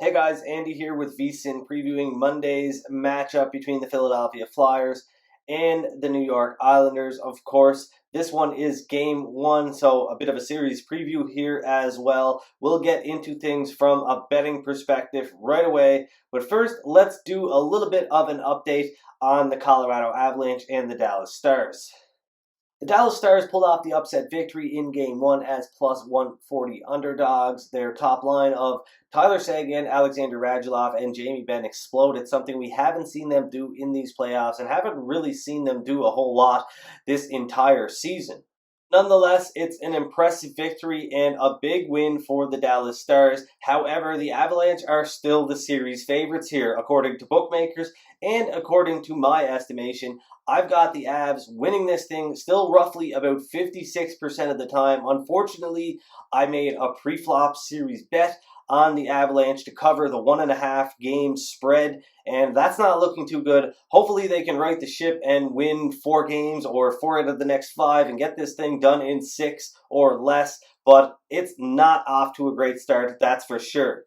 Hey guys, Andy here with VSiN previewing Monday's matchup between the Philadelphia Flyers and the New York Islanders. Of course, this one is game one, so a bit of a series preview here as well. We'll get into things from a betting perspective right away. But first, let's do a little bit of an update on the Colorado Avalanche and the Dallas Stars. The Dallas Stars pulled off the upset victory in Game 1 as plus 140 underdogs. Their top line of Tyler Seguin, Alexander Radulov, and Jamie Benn exploded, something we haven't seen them do in these playoffs and haven't really seen them do a whole lot this entire season. Nonetheless, it's an impressive victory and a big win for the Dallas Stars. However, the Avalanche are still the series favorites here, according to bookmakers, and according to my estimation, I've got the Avs winning this thing still roughly about 56% of the time. Unfortunately, I made a pre-flop series bet on the Avalanche to cover the 1.5 game spread, and that's not looking too good. Hopefully they can right the ship and win 4 games or 4 out of the next 5 and get this thing done in 6 or less, but it's not off to a great start, that's for sure.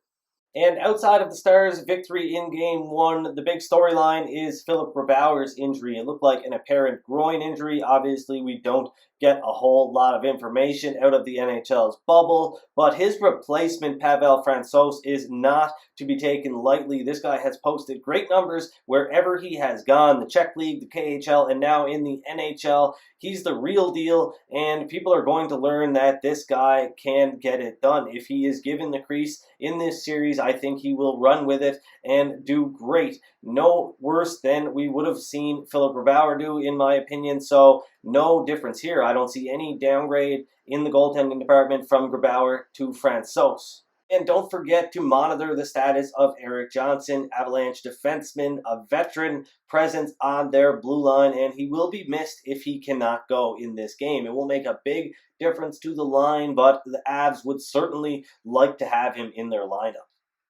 And outside of the Stars' victory in Game 1, the big storyline is Philip Grubauer's injury. It looked like an apparent groin injury. Obviously, we don't get a whole lot of information out of the NHL's bubble, but his replacement, Pavel Francouz, is not to be taken lightly. This guy has posted great numbers wherever he has gone, the Czech League, the KHL, and now in the NHL. He's the real deal, and people are going to learn that this guy can get it done. If he is given the crease in this series, I think he will run with it and do great. No worse than we would have seen Philip Grubauer do, in my opinion, so no difference here. I don't see any downgrade in the goaltending department from Grubauer to Francouz. And don't forget to monitor the status of Erik Johnson, Avalanche defenseman, a veteran presence on their blue line, and he will be missed if he cannot go in this game. It will make a big difference to the line, but the Avs would certainly like to have him in their lineup.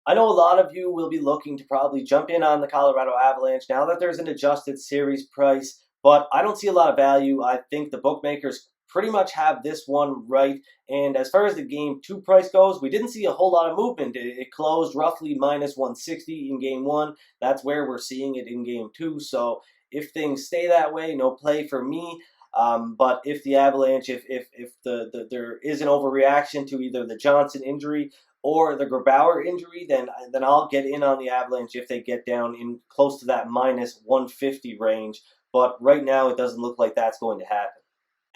I know a lot of you will be looking to probably jump in on the Colorado Avalanche now that there's an adjusted series price, but I don't see a lot of value. I think the bookmakers pretty much have this one right. And as far as the Game 2 price goes, we didn't see a whole lot of movement. It closed roughly minus 160 in Game 1. That's where we're seeing it in Game 2. So if things stay that way, no play for me. But if the Avalanche, if there is an overreaction to either the Johnson injury or the Grubauer injury, then I'll get in on the Avalanche if they get down in close to that minus 150 range. But right now, it doesn't look like that's going to happen.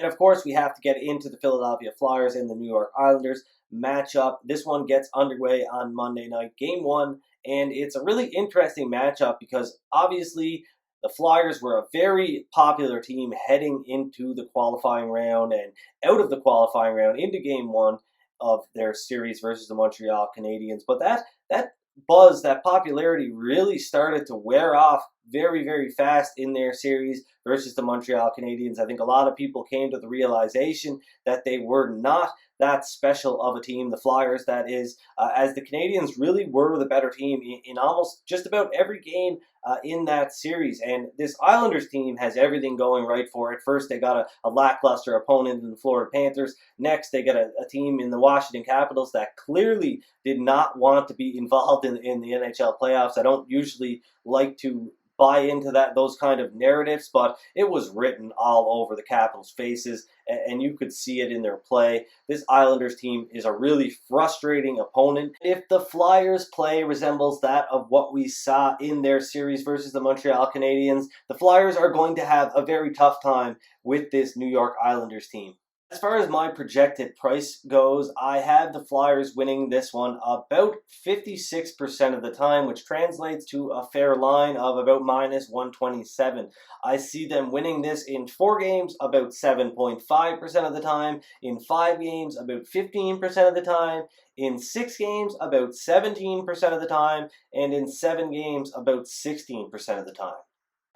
And of course, we have to get into the Philadelphia Flyers and the New York Islanders matchup. This one gets underway on Monday night, Game 1, and it's a really interesting matchup because obviously the Flyers were a very popular team heading into the qualifying round and out of the qualifying round into Game 1 of their series versus the Montreal Canadiens. But that buzz, that popularity really started to wear off very, very fast in their series versus the Montreal Canadiens. I think a lot of people came to the realization that they were not that special of a team, the Flyers, that is, as the Canadiens really were the better team in almost just about every game in that series. And this Islanders team has everything going right for it. First, they got a lackluster opponent in the Florida Panthers. Next, they got a team in the Washington Capitals that clearly did not want to be involved in the NHL playoffs. I don't usually like to buy into those kind of narratives, but it was written all over the Capitals' faces, and you could see it in their play. This Islanders team is a really frustrating opponent. If the Flyers' play resembles that of what we saw in their series versus the Montreal Canadiens, the Flyers are going to have a very tough time with this New York Islanders team. As far as my projected price goes, I have the Flyers winning this one about 56% of the time, which translates to a fair line of about minus 127. I see them winning this in 4 games about 7.5% of the time, in 5 games about 15% of the time, in 6 games about 17% of the time, and in 7 games about 16% of the time.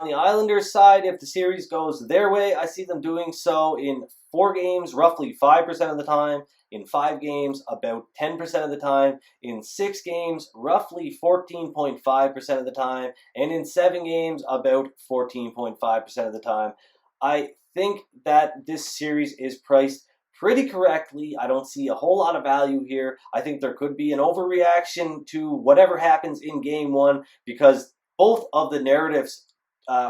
On the Islanders side, if the series goes their way, I see them doing so in 4 games, roughly 5% of the time, in 5 games, about 10% of the time, in 6 games, roughly 14.5% of the time, and in 7 games, about 14.5% of the time. I think that this series is priced pretty correctly. I don't see a whole lot of value here. I think there could be an overreaction to whatever happens in game one because both of the narratives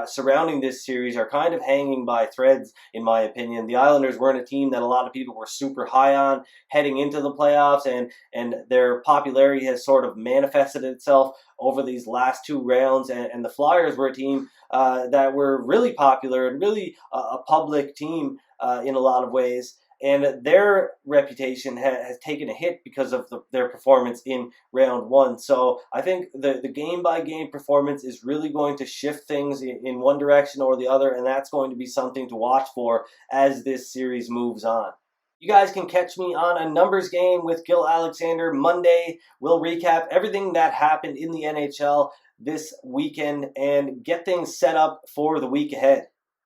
surrounding this series are kind of hanging by threads, in my opinion. The Islanders weren't a team that a lot of people were super high on heading into the playoffs, and their popularity has sort of manifested itself over these last two rounds. And the Flyers were a team that were really popular and really a public team in a lot of ways. And their reputation has taken a hit because of their performance in round one. So I think the game-by-game performance is really going to shift things in one direction or the other, and that's going to be something to watch for as this series moves on. You guys can catch me on a numbers game with Gil Alexander Monday. We'll recap everything that happened in the NHL this weekend and get things set up for the week ahead.